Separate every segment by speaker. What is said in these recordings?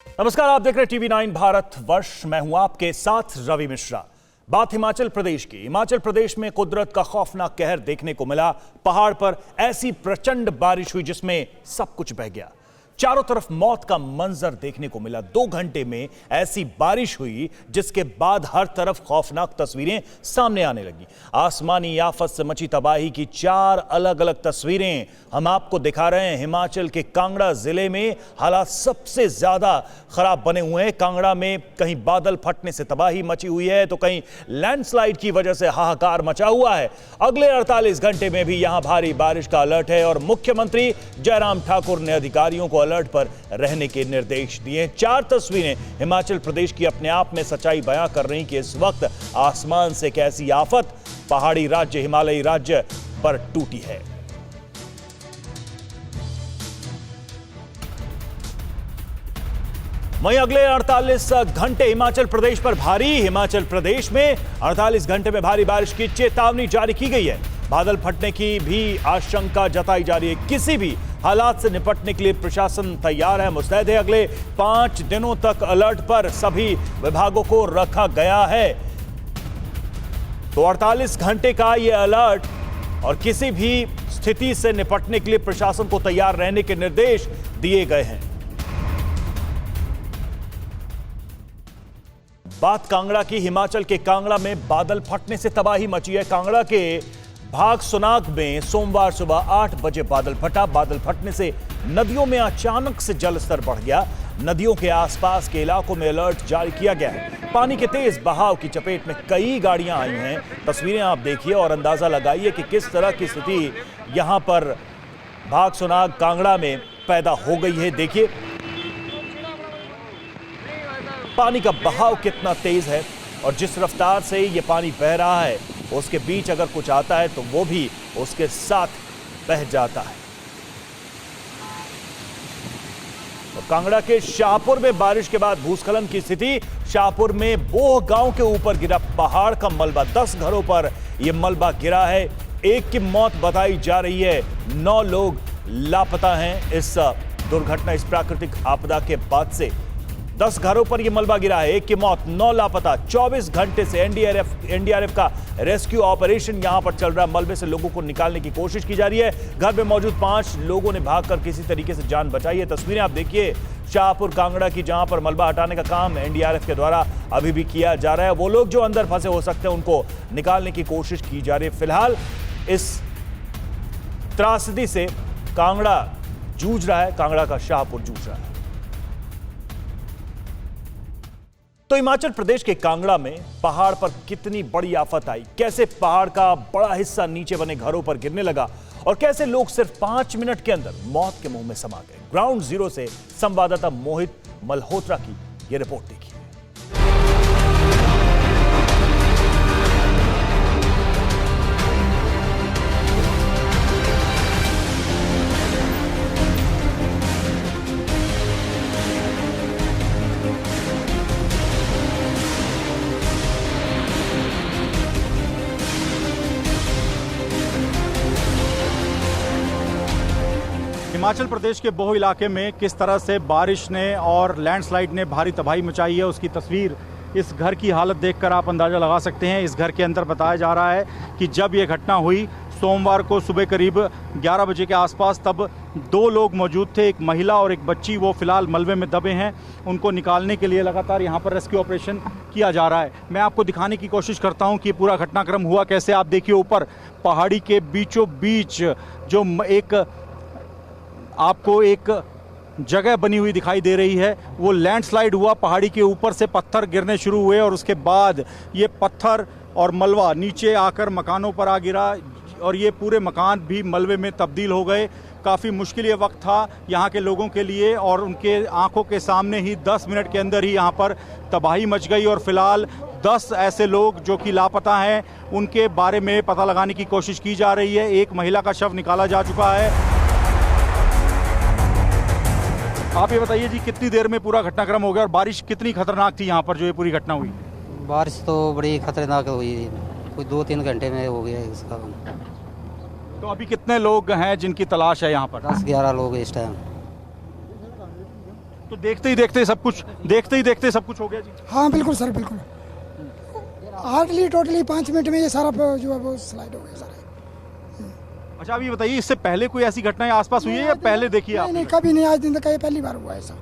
Speaker 1: नमस्कार, आप देख रहे टीवी 9 भारत वर्ष। मैं हूं आपके साथ रवि मिश्रा। बात हिमाचल प्रदेश की। हिमाचल प्रदेश में कुदरत का खौफनाक कहर देखने को मिला। पहाड़ पर ऐसी प्रचंड बारिश हुई जिसमें सब कुछ बह गया। चारों तरफ मौत का मंजर देखने को मिला। 2 घंटे में ऐसी बारिश हुई जिसके बाद हर तरफ खौफनाक तस्वीरें सामने आने लगी। आसमानी आफत से मची तबाही की 4 अलग अलग तस्वीरें हम आपको दिखा रहे हैं। हिमाचल के कांगड़ा जिले में हालात सबसे ज्यादा खराब बने हुए हैं। कांगड़ा में कहीं बादल फटने से तबाही मची हुई है तो कहीं लैंडस्लाइड की वजह से हाहाकार मचा हुआ है। अगले 48 घंटे में भी यहां भारी बारिश का अलर्ट है और मुख्यमंत्री जयराम ठाकुर ने अधिकारियों को अलर्ट पर रहने के निर्देश दिए। 4 तस्वीरें हिमाचल प्रदेश की अपने आप में सच्चाई बयां कर रही कि इस वक्त आसमान से कैसी आफत पहाड़ी राज्य, हिमालयी राज्य पर टूटी है। वहीं अगले 48 घंटे हिमाचल प्रदेश पर भारी। हिमाचल प्रदेश में 48 घंटे में भारी बारिश की चेतावनी जारी की गई है। बादल फटने की भी आशंका जताई जा रही है। किसी भी हालात से निपटने के लिए प्रशासन तैयार है, मुस्तैद है। अगले 5 दिनों तक अलर्ट पर सभी विभागों को रखा गया है। तो 48 घंटे का यह अलर्ट और किसी भी स्थिति से निपटने के लिए प्रशासन को तैयार रहने के निर्देश दिए गए हैं। बात कांगड़ा की। हिमाचल के कांगड़ा में बादल फटने से तबाही मची है। कांगड़ा के भागसुनाग में सोमवार सुबह 8 बजे बादल फटा। बादल फटने से नदियों में अचानक से जलस्तर बढ़ गया। नदियों के आसपास के इलाकों में अलर्ट जारी किया गया है। पानी के तेज बहाव की चपेट में कई गाड़ियां आई हैं। तस्वीरें आप देखिए और अंदाजा लगाइए कि किस तरह की स्थिति यहां पर भागसुनाग कांगड़ा में पैदा हो गई है। देखिए पानी का बहाव कितना तेज है और जिस रफ्तार से ये पानी बह रहा है उसके बीच अगर कुछ आता है तो वो भी उसके साथ बह जाता है। और कांगड़ा के शाहपुर में बारिश के बाद भूस्खलन की स्थिति। शाहपुर में बोह गांव के ऊपर गिरा पहाड़ का मलबा। 10 घरों पर यह मलबा गिरा है। एक की मौत बताई जा रही है। 9 लोग लापता हैं इस दुर्घटना, इस प्राकृतिक आपदा के बाद से। 10 घरों पर यह मलबा गिरा है। एक की मौत, 9 लापता। 24 घंटे से एनडीआरएफ का रेस्क्यू ऑपरेशन यहां पर चल रहा है। मलबे से लोगों को निकालने की कोशिश की जा रही है। घर में मौजूद 5 लोगों ने भागकर किसी तरीके से जान बचाई है। तस्वीरें आप देखिए शाहपुर कांगड़ा की, जहां पर मलबा हटाने का काम एनडीआरएफ के द्वारा अभी भी किया जा रहा है। वो लोग जो अंदर फंसे हो सकते हैं उनको निकालने की कोशिश की जा रही है। फिलहाल इस त्रासदी से कांगड़ा जूझ रहा है, कांगड़ा का शाहपुर जूझ रहा है। तो हिमाचल प्रदेश के कांगड़ा में पहाड़ पर कितनी बड़ी आफत आई, कैसे पहाड़ का बड़ा हिस्सा नीचे बने घरों पर गिरने लगा और कैसे लोग सिर्फ 5 मिनट के अंदर मौत के मुंह में समा गए। ग्राउंड जीरो से संवाददाता मोहित मल्होत्रा की यह रिपोर्ट देखिए।
Speaker 2: हिमाचल प्रदेश के बोह इलाके में किस तरह से बारिश ने और लैंडस्लाइड ने भारी तबाही मचाई है उसकी तस्वीर इस घर की हालत देखकर आप अंदाज़ा लगा सकते हैं। इस घर के अंदर बताया जा रहा है कि जब ये घटना हुई सोमवार को सुबह करीब 11 बजे के आसपास, तब 2 लोग मौजूद थे, एक महिला और एक बच्ची। वो फिलहाल मलबे में दबे हैं। उनको निकालने के लिए लगातार यहाँ पर रेस्क्यू ऑपरेशन किया जा रहा है। मैं आपको दिखाने की कोशिश करता हूँ कि पूरा घटनाक्रम हुआ कैसे। आप देखिए ऊपर पहाड़ी के बीचों बीच जो आपको एक जगह बनी हुई दिखाई दे रही है, वो लैंडस्लाइड हुआ। पहाड़ी के ऊपर से पत्थर गिरने शुरू हुए और उसके बाद ये पत्थर और मलबा नीचे आकर मकानों पर आ गिरा और ये पूरे मकान भी मलबे में तब्दील हो गए। काफ़ी मुश्किल ये वक्त था यहाँ के लोगों के लिए और उनके आंखों के सामने ही 10 मिनट के अंदर ही यहाँ पर तबाही मच गई। और फिलहाल 10 ऐसे लोग जो कि लापता हैं उनके बारे में पता लगाने की कोशिश की जा रही है। एक महिला का शव निकाला जा चुका है। आप ये बताइए जी, कितनी देर में पूरा घटनाक्रम हो गया और बारिश कितनी खतरनाक थी यहाँ पर जो ये पूरी घटना हुई?
Speaker 3: बारिश तो बड़ी खतरनाक हुई, कोई 2-3 घंटे में हो गया इसका।
Speaker 2: तो अभी कितने लोग हैं जिनकी तलाश है यहाँ पर?
Speaker 3: 10-11 लोग इस टाइम।
Speaker 2: तो देखते ही देखते सब कुछ हो गया जी।
Speaker 4: हाँ बिल्कुल सर, बिल्कुल हार्डली टोटली 5 मिनट में ये सारा जो है वो स्लाइड हो गया सर।
Speaker 2: अच्छा अब ये बताइए, इससे पहले कोई ऐसी घटनाएं आसपास हुई है या पहले देखी है
Speaker 4: नहीं,
Speaker 2: आपने?
Speaker 4: नहीं कभी नहीं, आज दिन तक ये पहली बार हुआ ऐसा।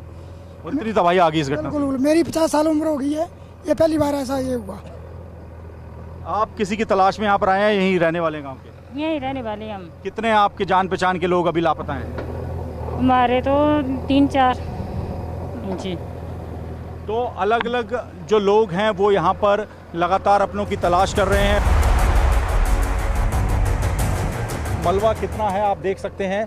Speaker 2: और इतनी तबाही आ गई इस घटना
Speaker 4: बिल्कुल
Speaker 2: से?
Speaker 4: बिल्कुल, मेरी 50 साल उम्र हो गई है, ये पहली बार ऐसा ये हुआ।
Speaker 2: आप किसी की तलाश में यहाँ पर आए हैं, यहीं रहने वाले गांव के?
Speaker 5: यहीं रहने वाले हम।
Speaker 2: कितने आपके जान पहचान के लोग अभी लापता हैं?
Speaker 5: हमारे तो 3-4 जी।
Speaker 2: तो अलग अलग जो लोग हैं वो यहाँ पर लगातार अपनों की तलाश कर रहे हैं। मलबा कितना है आप देख सकते हैं।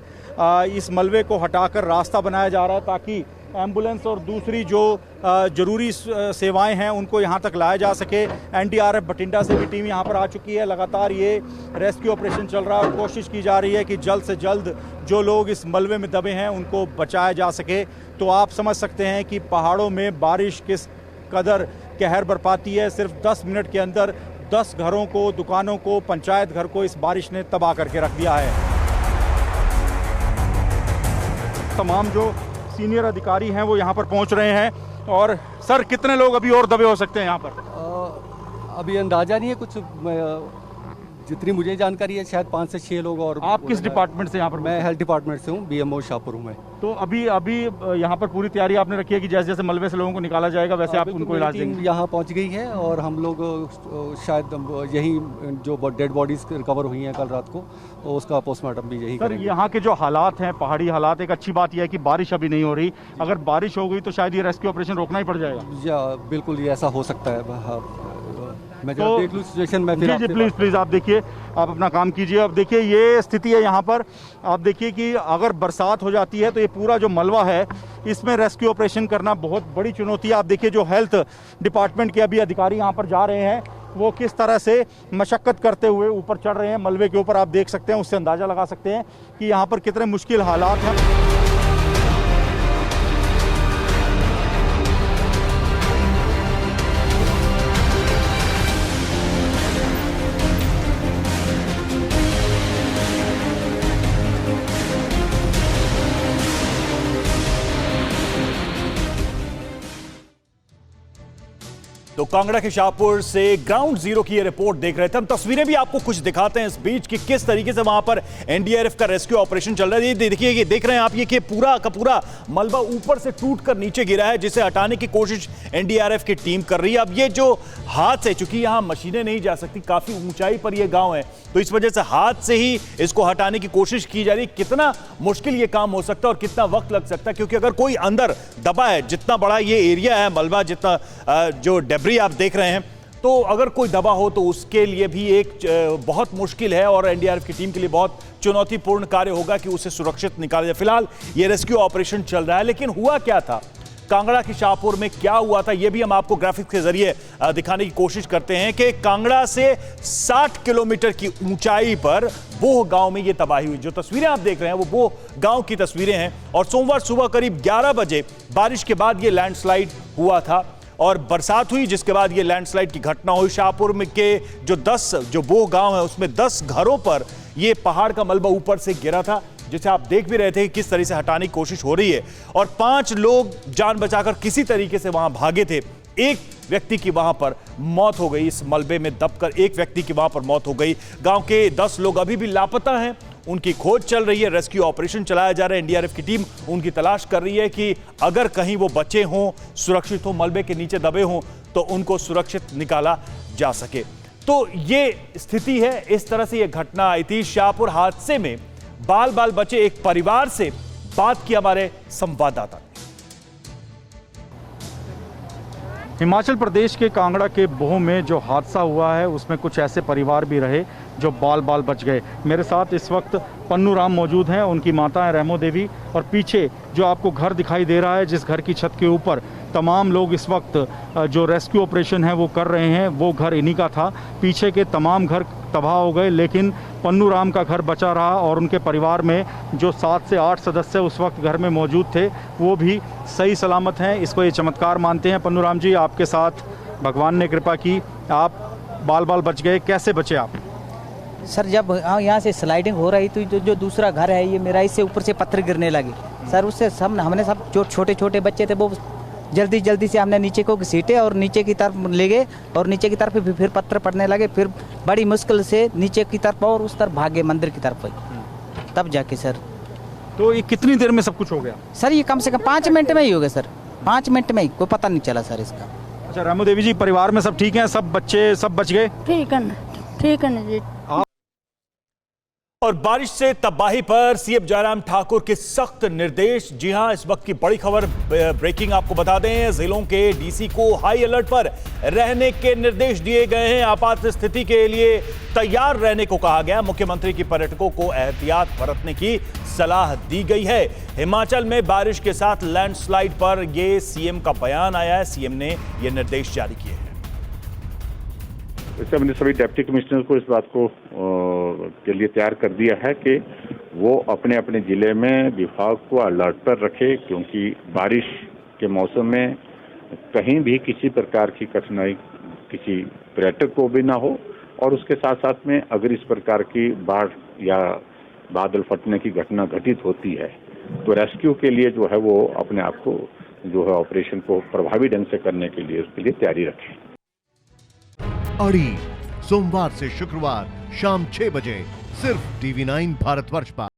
Speaker 2: इस मलबे को हटाकर रास्ता बनाया जा रहा है ताकि एम्बुलेंस और दूसरी जो ज़रूरी सेवाएं हैं उनको यहाँ तक लाया जा सके। एनडीआरएफ बठिंडा से भी टीम यहाँ पर आ चुकी है। लगातार ये रेस्क्यू ऑपरेशन चल रहा है और कोशिश की जा रही है कि जल्द से जल्द जो लोग इस मलबे में दबे हैं उनको बचाया जा सके। तो आप समझ सकते हैं कि पहाड़ों में बारिश किस कदर कहर बरपाती है। सिर्फ 10 मिनट के अंदर 10 घरों को, दुकानों को, पंचायत घर को इस बारिश ने तबाह करके रख दिया है। तमाम जो सीनियर अधिकारी हैं वो यहाँ पर पहुँच रहे हैं। और सर कितने लोग अभी और दबे हो सकते हैं यहाँ पर?
Speaker 6: अभी अंदाजा नहीं है कुछ, जितनी मुझे जानकारी है शायद 5 से 6 लोग। और
Speaker 2: आप किस डिपार्टमेंट से यहाँ पर?
Speaker 6: मैं हेल्थ डिपार्टमेंट से हूँ, बीएमओ शाहपुर हूँ मैं।
Speaker 2: तो अभी यहाँ पर पूरी तैयारी आपने रखी है कि जैसे जैसे मलबे से लोगों को निकाला जाएगा वैसे आप उनको इलाज देंगे?
Speaker 6: यहाँ पहुँच गई है और हम लोग शायद यही जो डेड बॉडीज रिकवर हुई हैं कल रात को, तो उसका पोस्टमार्टम भी यही
Speaker 2: सर
Speaker 6: करेंगे।
Speaker 2: यहाँ के जो हालात हैं, पहाड़ी हालात, एक अच्छी बात यह है कि बारिश अभी नहीं हो रही। अगर बारिश हो गई तो शायद ये रेस्क्यू ऑपरेशन रोकना ही पड़ जाएगा।
Speaker 6: या बिल्कुल ये ऐसा हो सकता है। हाँ, मैं
Speaker 2: तो
Speaker 6: जब देख लूँ सिचुएशन में फिर
Speaker 2: जी प्लीज़ आप देखिए, आप अपना काम कीजिए। अब देखिए ये स्थिति है यहाँ पर। आप देखिए कि अगर बरसात हो जाती है तो ये पूरा जो मलबा है इसमें रेस्क्यू ऑपरेशन करना बहुत बड़ी चुनौती है। आप देखिए जो हेल्थ डिपार्टमेंट के अभी अधिकारी यहाँ पर जा रहे हैं वो किस तरह से मशक्क़त करते हुए ऊपर चढ़ रहे हैं मलबे के ऊपर। आप देख सकते हैं, उससे अंदाज़ा लगा सकते हैं कि यहाँ पर कितने मुश्किल हालात हैं।
Speaker 1: तो कांगड़ा के शाहपुर से ग्राउंड जीरो की ये रिपोर्ट देख रहे थे हम। तस्वीरें भी आपको कुछ दिखाते हैं इस बीच कि किस तरीके से वहां पर एनडीआरएफ का रेस्क्यू ऑपरेशन चल रहा है। देखिए, ये देख रहे हैं आप, ये कि पूरा का पूरा मलबा ऊपर से टूटकर नीचे गिरा है, जिसे हटाने की कोशिश एनडीआरएफ की टीम कर रही है। अब ये जो हाथ से, चूंकि यहां मशीनें नहीं जा सकती, काफी ऊंचाई पर यह गांव है, तो इस वजह से हाथ से ही इसको हटाने की कोशिश की जा रही है। कितना मुश्किल ये काम हो सकता है और कितना वक्त लग सकता है, क्योंकि अगर कोई अंदर दबा है, जितना बड़ा ये एरिया है मलबा, जितना जो डेब्री आप देख रहे हैं, तो अगर कोई दबा हो तो उसके लिए भी एक बहुत मुश्किल है और एनडीआरएफ की टीम के लिए बहुत चुनौतीपूर्ण कार्य होगा कि उसे सुरक्षित निकाला जाए। फिलहाल ये रेस्क्यू ऑपरेशन चल रहा है, लेकिन हुआ क्या था, कांगड़ा के शाहपुर में क्या हुआ था, यह भी हम आपको ग्राफिक्स के जरिए दिखाने की कोशिश करते हैं कि कांगड़ा से 60 किलोमीटर की ऊंचाई पर बोह गांव में यह तबाही हुई। जो तस्वीरें आप देख रहे हैं वो बोह गांव की तस्वीरें हैं और सोमवार सुबह करीब 11 बजे बारिश के बाद यह लैंडस्लाइड हुआ था और बरसात हुई, जिसके बाद ये लैंडस्लाइड की घटना हुई। शाहपुर में के जो बोह गांव है उसमें 10 घरों पर ये पहाड़ का मलबा ऊपर से गिरा था, जिसे आप देख भी रहे थे कि किस तरह से हटाने की कोशिश हो रही है। और 5 लोग जान बचाकर किसी तरीके से वहां भागे थे। एक व्यक्ति की वहां पर मौत हो गई, इस मलबे में दबकर एक व्यक्ति की वहां पर मौत हो गई। गांव के 10 लोग अभी भी लापता हैं, उनकी खोज चल रही है, रेस्क्यू ऑपरेशन चलाया जा रहा है। एनडीआरएफ की टीम उनकी तलाश कर रही है कि अगर कहीं वो बचे हों, सुरक्षित हो, मलबे के नीचे दबे हों, तो उनको सुरक्षित निकाला जा सके। तो ये स्थिति है, इस तरह से ये घटना आई थी। शाहपुर हादसे में बाल बाल बचे एक परिवार से बात की हमारे संवाददाता ने।
Speaker 2: हिमाचल प्रदेश के कांगड़ा के बोह में जो हादसा हुआ है उसमें कुछ ऐसे परिवार भी रहे जो बाल बाल बच गए। मेरे साथ इस वक्त पन्नू राम मौजूद हैं, उनकी माता है रहमो देवी, और पीछे जो आपको घर दिखाई दे रहा है, जिस घर की छत के ऊपर तमाम लोग इस वक्त जो रेस्क्यू ऑपरेशन है वो कर रहे हैं, वो घर इन्हीं का था। पीछे के तमाम घर तबाह हो गए, लेकिन पन्नू राम का घर बचा रहा और उनके परिवार में जो 7 से 8 सदस्य उस वक्त घर में मौजूद थे वो भी सही सलामत हैं। इसको ये चमत्कार मानते हैं। पन्नू राम जी, आपके साथ भगवान ने कृपा की, आप बाल बाल बच गए, कैसे बचे आप?
Speaker 7: सर, जब यहाँ से स्लाइडिंग हो रही तो जो दूसरा घर है ये मेरा, इससे ऊपर से पत्थर गिरने लगे सर उससे सब हमने सब जो छोटे छोटे बच्चे थे वो जल्दी जल्दी से हमने नीचे को घसीटे और नीचे की तरफ ले गए और नीचे की तरफ फिर पत्थर पड़ने लगे, फिर बड़ी मुश्किल से नीचे की तरफ और उस तरफ भागे मंदिर की तरफ, तब जाके सर।
Speaker 2: तो ये कितनी देर में सब कुछ हो गया?
Speaker 7: सर ये कम से कम 5 मिनट में ही हो गया सर, 5 मिनट में ही, कोई पता नहीं चला सर इसका।
Speaker 2: अच्छा रामू देवी जी, परिवार में सब ठीक हैं, सब बच्चे सब बच गए?
Speaker 5: ठीक है ना जी।
Speaker 1: और बारिश से तबाही पर सीएम जयराम ठाकुर के सख्त निर्देश। जी हां, इस वक्त की बड़ी खबर ब्रेकिंग आपको बता दें, जिलों के डीसी को हाई अलर्ट पर रहने के निर्देश दिए गए हैं। आपात स्थिति के लिए तैयार रहने को कहा गया। मुख्यमंत्री की पर्यटकों को एहतियात बरतने की सलाह दी गई है। हिमाचल में बारिश के साथ लैंडस्लाइड पर यह सीएम का बयान आया है। सीएम ने यह निर्देश जारी किए हैं।
Speaker 8: वैसे हमने सभी डिप्टी कमिश्नर को इस बात को के लिए तैयार कर दिया है कि वो अपने अपने जिले में विभाग को अलर्ट पर रखे, क्योंकि बारिश के मौसम में कहीं भी किसी प्रकार की कठिनाई किसी पर्यटक को भी ना हो, और उसके साथ साथ में अगर इस प्रकार की बाढ़ या बादल फटने की घटना घटित होती है तो रेस्क्यू के लिए जो है वो अपने आप को जो है ऑपरेशन को प्रभावी ढंग से करने के लिए उसके लिए तैयारी रखें।
Speaker 9: अड़ी सोमवार से शुक्रवार शाम 6 बजे सिर्फ TV9 भारतवर्ष पर।